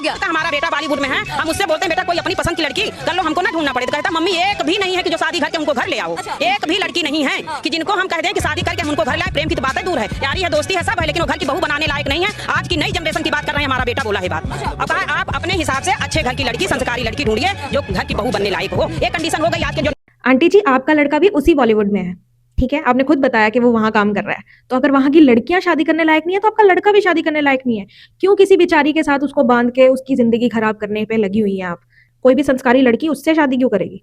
गया? हमारा बेटा बॉलीवुड में है, हम उससे बोलते हैं बेटा कोई अपनी पसंद की लड़की कर लो, हमको ना ढूंढना पड़े। तो कहता मम्मी एक भी नहीं है कि जो शादी करके उनको घर ले आओ। एक भी लड़की नहीं है कि जिनको हम कह दें कि शादी करके हम उनको घर लाए। प्रेम की तो बातें दूर है, यारी है, दोस्ती है, सब है, लेकिन वो घर की बहू बनाने लायक नहीं है। आज की नई जनरेशन की बात कर रहे हैं, हमारा बेटा बोला है बात। अब कहा आप अपने हिसाब से अच्छे घर की लड़की, संस्कारी लड़की ढूंढिए जो घर की बहू बनने लायक हो। एक कंडीशन हो गई आज के जो। आंटी जी, आपका लड़का भी उसी बॉलीवुड में है, ठीक है, आपने खुद बताया कि वो वहां काम कर रहा है। तो अगर वहां की लड़कियां शादी करने लायक नहीं है तो आपका लड़का भी शादी करने लायक नहीं है। क्यों किसी बेचारी के साथ उसको बांध के उसकी जिंदगी खराब करने पे लगी हुई है आप? कोई भी संस्कारी लड़की उससे शादी क्यों करेगी?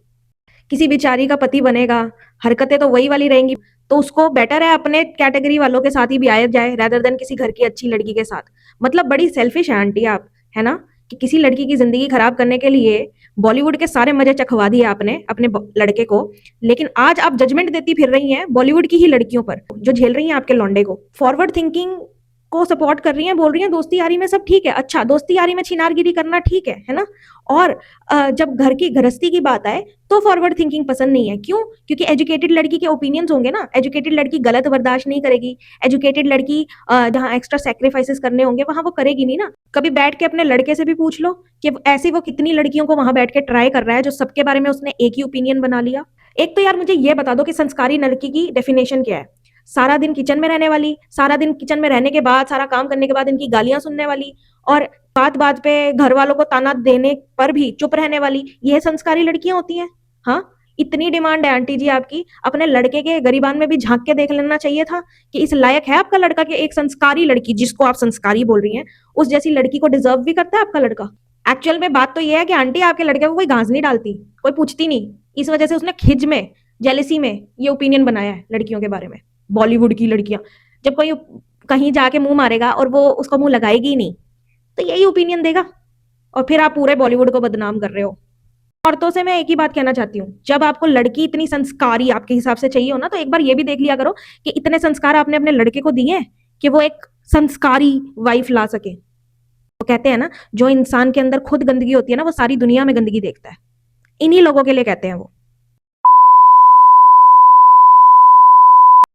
किसी बेचारी का पति बनेगा, हरकतें तो वही वाली रहेंगी, तो उसको बेटर है अपने कैटेगरी वालों के साथ ही ब्याह जाए रेदर देन किसी घर की अच्छी लड़की के साथ। मतलब बड़ी सेल्फिश है आंटी आप, है ना, कि किसी लड़की की जिंदगी खराब करने के लिए बॉलीवुड के सारे मजे चखवा दिए आपने अपने लड़के को, लेकिन आज आप जजमेंट देती फिर रही हैं बॉलीवुड की ही लड़कियों पर जो झेल रही हैं आपके लौंडे को। फॉरवर्ड थिंकिंग को सपोर्ट कर रही हैं, बोल रही हैं दोस्ती यारी में सब ठीक है। अच्छा, दोस्ती यारी में छिनारगिरी करना ठीक है ना? और जब घर की गृहस्थी की बात आए तो फॉरवर्ड थिंकिंग पसंद नहीं है। क्यों? क्योंकि एजुकेटेड लड़की के ओपिनियंस होंगे ना, एजुकेटेड लड़की गलत बर्दाश्त नहीं करेगी। एजुकेटेड लड़की जहाँ एक्स्ट्रा सेक्रीफाइसेस करने होंगे वहां वो करेगी नहीं ना। कभी बैठ के अपने लड़के से भी पूछ लो कि ऐसी वो कितनी लड़कियों को वहां बैठ के ट्राई कर रहा है जो सबके बारे में उसने एक ही ओपिनियन बना लिया। एक तो यार मुझे ये बता दो कि संस्कारी लड़की की डेफिनेशन क्या है? सारा दिन किचन में रहने वाली, सारा दिन किचन में रहने के बाद, सारा काम करने के बाद इनकी गालियां सुनने वाली, और बात बात पे घर वालों को ताना देने पर भी चुप रहने वाली, ये संस्कारी लड़कियां होती हैं? हाँ, इतनी डिमांड है आंटी जी आपकी, अपने लड़के के गरिबान में भी झांक के देख लेना चाहिए था कि इस लायक है आपका लड़का कि एक संस्कारी लड़की, जिसको आप संस्कारी बोल रही हैं, उस जैसी लड़की को डिजर्व भी करता है आपका लड़का। एक्चुअल में बात तो ये है कि आंटी आपके लड़के को कोई घास नहीं डालती, कोई पूछती नहीं, इस वजह से उसने खिज में, जेलसी में ये ओपिनियन बनाया है लड़कियों के बारे में। बॉलीवुड की लड़कियां, जब कोई कहीं जाके मुंह मारेगा और वो उसको मुंह लगाएगी ही नहीं तो यही ओपिनियन देगा, और फिर आप पूरे बॉलीवुड को बदनाम कर रहे हो। औरतों से मैं एक ही बात कहना चाहती हूँ, जब आपको लड़की इतनी संस्कारी आपके हिसाब से चाहिए हो ना, तो एक बार ये भी देख लिया करो कि इतने संस्कार आपने अपने लड़के को दिए कि वो एक संस्कारी वाइफ ला सके। वो कहते हैं ना, जो इंसान के अंदर खुद गंदगी होती है ना, वो सारी दुनिया में गंदगी देखता है। इन्हीं लोगों के लिए कहते हैं वो।